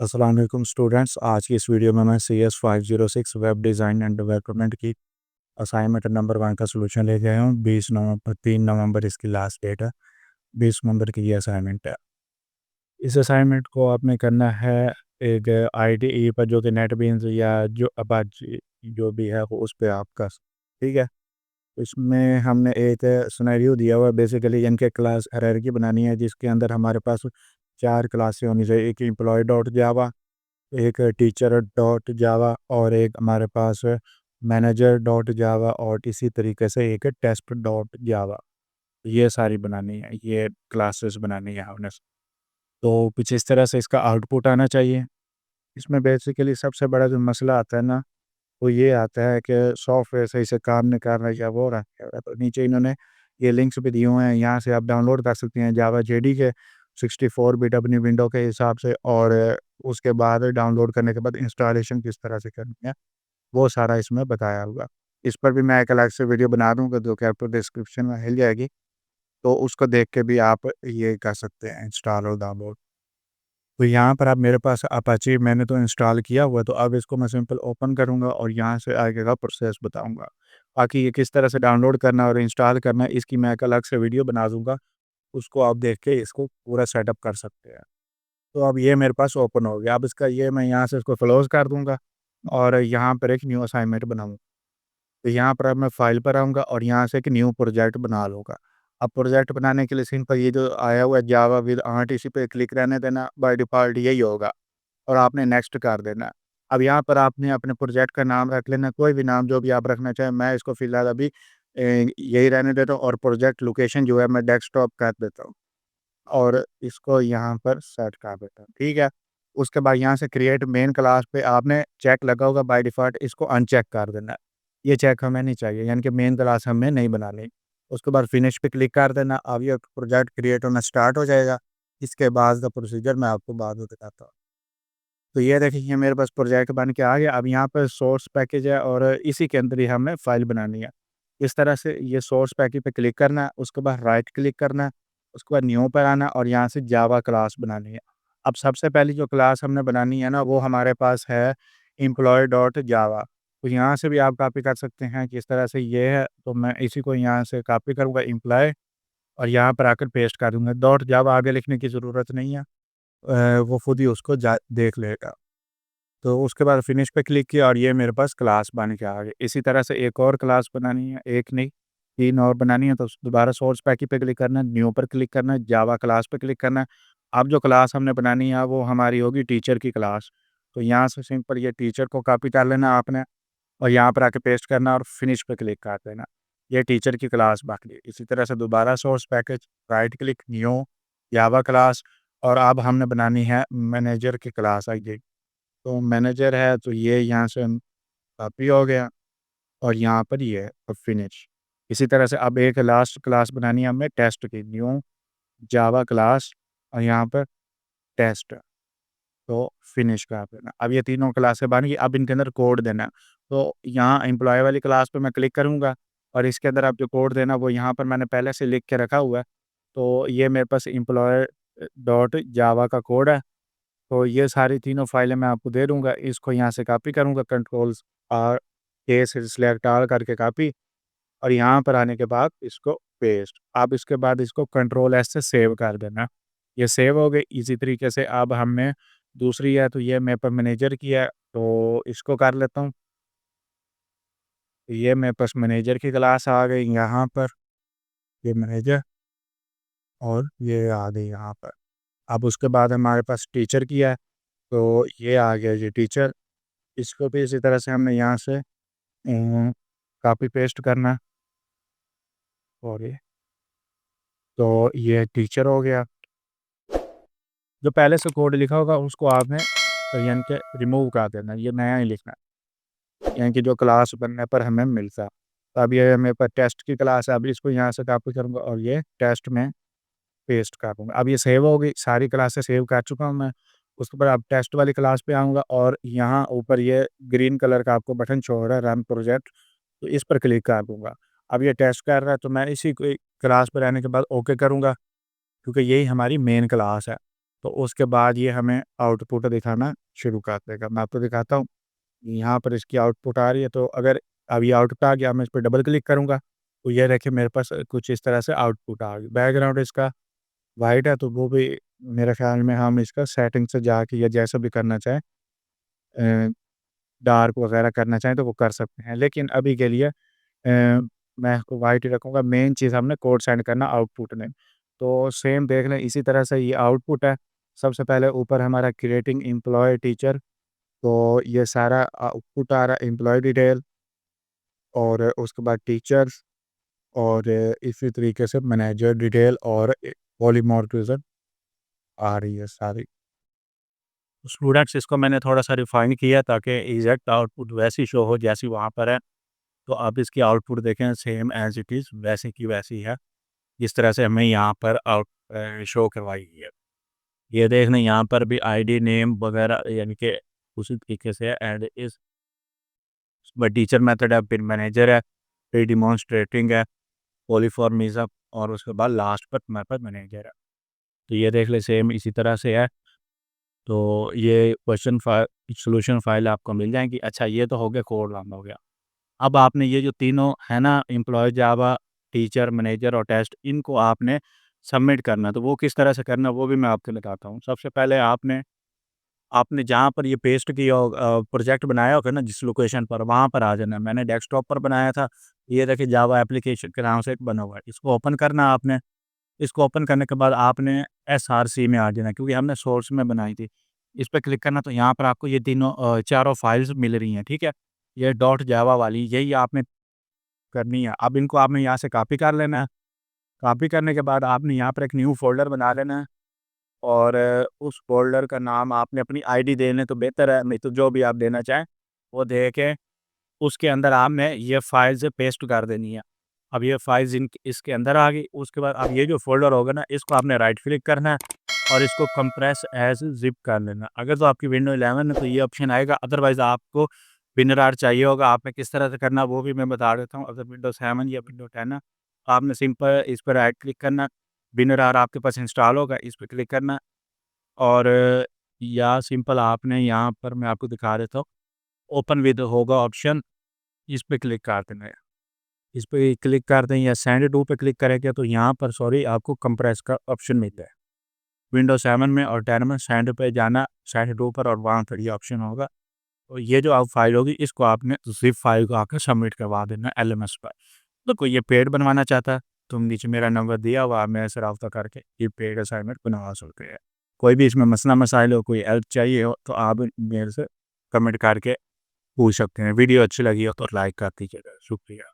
अस्सलाम वालेकुम स्टूडेंट्स। आज की इस वीडियो में मैं CS 506 web design and development की असाइनमेंट नंबर 1 का सॉल्यूशन लेके आया हूँ। 3 नवंबर इसकी लास्ट डेट है। 20 नवंबर की ये असाइनमेंट है। इस असाइनमेंट को आपने करना है एक IDE पर, जो कि नेटबीन्स या जो अपाची जो भी है वो उस पे आपका, ठीक है। इसमें हमने एक सिनेरियो दिया हुआ है। बेसिकली इनके क्लास हायरार्की बनानी है, जिसके अंदर हमारे पास 4 क्लासें होनी चाहिए। एक एम्प्लॉय डॉट जावा, एक टीचर डॉट जावा और एक हमारे पास मैनेजर डॉट जावा और इसी तरीके से एक टेस्ट डॉट जावा। ये सारी बनानी है, ये क्लासेस बनानी है हमने। तो कुछ इस तरह से इसका आउटपुट आना चाहिए। इसमें बेसिकली सबसे बड़ा जो मसला आता है ना, वो ये आता है कि सॉफ्टवेयर सही से काम नहीं कर रहा है या वो रहा है। तो नीचे इन्होंने ये लिंक्स भी दिए हुए हैं, यहाँ से आप डाउनलोड कर सकते हैं जावा JD के 64 बिट अपनी विंडो के हिसाब से। और उसके बाद डाउनलोड करने के बाद इंस्टॉलेशन किस तरह से करनी है, वो सारा इसमें बताया हुआ। इस पर भी मैं एक अलग से वीडियो बना दूँगा, जो कि आपको डिस्क्रिप्शन में मिल जाएगी। तो उसको देख के भी आप ये कर सकते हैं इंस्टॉल और डाउनलोड। तो यहाँ पर आप, मेरे पास अपाची मैंने तो इंस्टॉल किया हुआ है, तो अब इसको मैं सिंपल ओपन करूँगा और यहाँ से आगे का प्रोसेस बताऊँगा। बाकी ये किस तरह से डाउनलोड करना और इंस्टॉल करना है, इसकी मैं एक अलग से वीडियो बना दूँगा। उसको आप देख के इसको पूरा सेटअप कर सकते हैं। तो अब ये मेरे पास ओपन हो गया। अब इसका ये मैं यहाँ से इसको क्लोज़ कर दूँगा और यहाँ पर एक न्यू असाइनमेंट बनाऊँ। तो यहाँ पर अब मैं फ़ाइल पर आऊँगा और यहाँ से एक न्यू प्रोजेक्ट बना लूँगा। अब प्रोजेक्ट बनाने के लिए सिंपल ये जो आया हुआ है जावा विद आर्ट, इसी पे क्लिक रहने देना। बाय डिफ़ॉल्ट यही होगा और आपने नेक्स्ट कर देना है। अब यहाँ पर आपने अपने प्रोजेक्ट का नाम रख लेना, कोई भी नाम जो भी आप रखना चाहें। मैं इसको फ़िलहाल अभी यही रहने देता हूँ और प्रोजेक्ट लोकेशन जो है मैं डेस्कटॉप कर देता हूँ और इसको यहाँ पर सेट कर देता हूँ, ठीक है। उसके बाद यहाँ से क्रिएट मेन क्लास पे आपने चेक लगा होगा बाय डिफ़ॉल्ट, इसको अनचेक कर देना है। ये चेक हमें नहीं चाहिए, यानी कि मेन क्लास हमें नहीं बनानी। उसके बाद फिनिश पे क्लिक कर देना। अब ये प्रोजेक्ट क्रिएट होना स्टार्ट हो जाएगा। इसके बाद का प्रोसीजर मैं आपको बाद में बताता हूँ। तो ये देखिए, ये मेरे पास प्रोजेक्ट बन के आ गया। अब यहाँ पर सोर्स पैकेज है और इसी के अंदर ही हमें फ़ाइल बनानी है। इस तरह से ये सोर्स पैकेज पे क्लिक करना है, उसके बाद राइट क्लिक करना है, उसके बाद न्यू पर आना और यहाँ से जावा क्लास बनानी है। अब सबसे पहली जो क्लास हमने बनानी है ना, वो हमारे पास है एम्प्लॉय डॉट जावा। तो यहाँ से भी आप कॉपी कर सकते हैं कि इस तरह से ये है। तो मैं इसी को यहाँ से कॉपी करूँगा एम्प्लॉय और यहाँ पर आकर पेस्ट कर दूँगा। डॉट जावा आगे लिखने की ज़रूरत नहीं है। वो खुद ही उसको जा देख लेगा। तो उसके बाद फिनिश पे क्लिक किया और ये मेरे पास क्लास बन के आ गई। इसी तरह से एक और क्लास बनानी है, एक नहीं 3 और बनानी है। तो दोबारा सोर्स पैकेज पे क्लिक करना है, न्यू पर क्लिक करना है, जावा क्लास पे क्लिक करना है। अब जो क्लास हमने बनानी है वो हमारी होगी टीचर की क्लास। तो यहाँ से सिंपल ये टीचर को कॉपी कर लेना आपने और यहाँ पर आके पेस्ट करना और फिनिश पे क्लिक कर देना। ये टीचर की क्लास बन गई। इसी तरह से दोबारा source package, right click, new, Java class और अब हमने बनानी है मैनेजर की क्लास। आइए, तो मैनेजर है तो ये यहाँ से कॉपी हो गया और यहाँ पर ये है और फिनिश। इसी तरह से अब एक लास्ट क्लास बनानी है हमें टेस्ट की, न्यू जावा क्लास और यहाँ पर टेस्ट, तो फिनिश कर देना। अब ये तीनों क्लासें बन गई। अब इनके अंदर कोड देना है। तो यहाँ एम्प्लॉय वाली क्लास पे मैं क्लिक करूँगा और इसके अंदर आप जो कोड देना वो यहाँ पर मैंने पहले से लिख के रखा हुआ है। तो ये मेरे पास एम्प्लॉय डॉट जावा का कोड है। तो ये सारी तीनों फाइलें मैं आपको दे दूँगा। इसको यहाँ से कॉपी करूँगा, कंट्रोल आर के से सिलेक्ट ऑल करके कॉपी और यहाँ पर आने के बाद इसको पेस्ट। अब इसके बाद इसको कंट्रोल एस से सेव कर देना। ये सेव हो गई। इसी तरीके से अब हमने दूसरी है, तो ये मेरे पास मैनेजर की है, तो इसको कर लेता हूँ। ये मेरे पास मैनेजर की क्लास आ गई यहाँ पर, ये मैनेजर और ये आ गई यहाँ पर। अब उसके बाद हमारे पास टीचर की है, तो ये आ गया ये टीचर। इसको भी इसी तरह से हमने यहाँ से कॉपी पेस्ट करना और ये, तो ये टीचर हो गया। जो पहले से कोड लिखा होगा उसको आपने यानी कि रिमूव कर देना, ये नया ही लिखना है, यानी कि जो क्लास बनने पर हमें मिलता है। तो अब ये मेरे पास टेस्ट की क्लास है, अब इसको यहाँ से कॉपी करूँगा और ये टेस्ट में पेस्ट कर दूँगा। अब ये सेव हो गई, सारी क्लासें सेव कर चुका हूँ मैं। उसके बाद अब टेस्ट वाली क्लास पे आऊँगा और यहाँ ऊपर ये ग्रीन कलर का आपको बटन शो हो रहा है रन प्रोजेक्ट, तो इस पर क्लिक कर दूँगा। अब ये टेस्ट कर रहा है, तो मैं इसी को क्लास पे रहने के बाद ओके करूँगा, क्योंकि यही हमारी मेन क्लास है। तो उसके बाद ये हमें आउटपुट दिखाना शुरू कर देगा। मैं आपको दिखाता हूँ, यहाँ पर इसकी आउटपुट आ रही है। तो अगर अब ये आउटपुट आ गया, मैं इस पर डबल क्लिक करूँगा तो ये देखिए मेरे पास कुछ इस तरह से आउटपुट आ गई। बैकग्राउंड इसका वाइट है, तो वो भी मेरे ख्याल में हम इसका सेटिंग से जाके या जैसा भी करना चाहें, डार्क वगैरह करना चाहें तो वो कर सकते हैं। लेकिन अभी के लिए मैं इसको वाइट ही रखूँगा। मेन चीज़ हमने कोड सेंड करना आउटपुट में। तो सेम देख लें, इसी तरह से ये आउटपुट है। सबसे पहले ऊपर हमारा क्रिएटिंग एम्प्लॉय टीचर, तो ये सारा आउटपुट आ रहा है, एम्प्लॉय डिटेल और उसके बाद टीचर्स और इसी तरीके से मैनेजर डिटेल और पॉलीमॉर्फिज्म आ रही है सारी। स्टूडेंट्स, इसको मैंने थोड़ा-सा रिफाइन किया ताकि एग्ज़ैक्ट आउटपुट वैसी शो हो जैसी वहाँ पर है। तो आप इसकी आउटपुट देखें, सेम एज़ इट इज़ वैसी की वैसी है, जिस तरह से हमें यहाँ पर शो करवाई गई है। ये देख लें, यहाँ पर भी आईडी नेम वगैरह यानी कि उसी तरीके से है। एंड इस टीचर मेथड है, फिर मैनेजर है, फिर डिमॉन्स्ट्रेटिंग है, पॉलीमॉर्फिज्म और उसके बाद लास्ट पर हमारे पास मैनेजर है। तो ये देख लें, सेम इसी तरह से है। तो ये क्वेश्चन सॉल्यूशन फाइल आपको मिल जाएगी। अच्छा, ये तो हो गया, कोड रन हो गया। अब आपने ये जो तीनों है ना, एम्प्लॉय जावा, टीचर, मैनेजर और टेस्ट, इनको आपने सबमिट करना है। तो वो किस तरह से करना है वो भी मैं आपको बताता हूँ। सबसे पहले आपने आपने जहाँ पर ये पेस्ट किया हो प्रोजेक्ट बनाया होगा ना, जिस लोकेशन पर, वहाँ पर आ जाना है। मैंने डेस्कटॉप पर बनाया था। ये देखिए जावा एप्लीकेशन के नाम से एक बना हुआ है, इसको ओपन करना है आपने। इसको ओपन करने के बाद आपने एसआरसी में आ जाना है, क्योंकि हमने सोर्स में बनाई थी। इस पे क्लिक करना, तो यहाँ पर आपको ये तीनों चारों फाइल्स मिल रही हैं, ठीक है? ये डॉट जावा वाली यही आपने करनी है। अब इनको आपने यहाँ से कॉपी कर लेना है। कॉपी करने के बाद आपने यहाँ पर एक न्यू फ़ोल्डर बना लेना है और उस फ़ोल्डर का नाम आपने अपनी आईडी देने तो बेहतर है, नहीं तो जो भी आप देना चाहें वो दे के उसके अंदर आपने ये फाइल्स पेस्ट कर देनी है। अब ये फाइल्स इसके अंदर आ गई। उसके बाद अब ये जो फ़ोल्डर होगा ना, इसको आपने राइट क्लिक करना है और इसको कंप्रेस एज़ ज़िप कर लेना। अगर तो आपकी विंडो 11 है तो ये ऑप्शन आएगा, अदरवाइज़ आपको WinRAR चाहिए होगा। आपने किस तरह से करना वो भी मैं बता देता हूँ। अगर विंडो 7 या विंडो 10 है, आपने सिंपल इस पर राइट क्लिक करना, WinRAR आपके पास इंस्टॉल होगा, इस पे क्लिक करना और या सिंपल आपने यहाँ पर मैं आपको दिखा देता हूँ, ओपन विद होगा ऑप्शन, इस पे क्लिक कर देना है। इस पे क्लिक कर दें या सेंड टू पे क्लिक करेंगे तो यहाँ पर आपको कंप्रेस का ऑप्शन मिलता है। विंडो 7 में और 10 में सेंड पे जाना, सेंड टू पर, और वहाँ पर ये ऑप्शन होगा। तो ये जो आप फाइल होगी इसको आपने ज़िप फाइल को आकर सबमिट करवा देना एलएमएस पर। तो कोई ये पेड बनवाना चाहता है तो नीचे मेरा नंबर दिया हुआ, आप मेरे से रब्ता करके ये पेड असाइनमेंट बनवा सकते हैं। कोई भी इसमें मसला मसाइल हो, कोई हेल्प चाहिए हो तो आप मेरे से कमेंट करके पूछ सकते हैं। वीडियो अच्छी लगी हो तो लाइक कर दीजिएगा। शुक्रिया।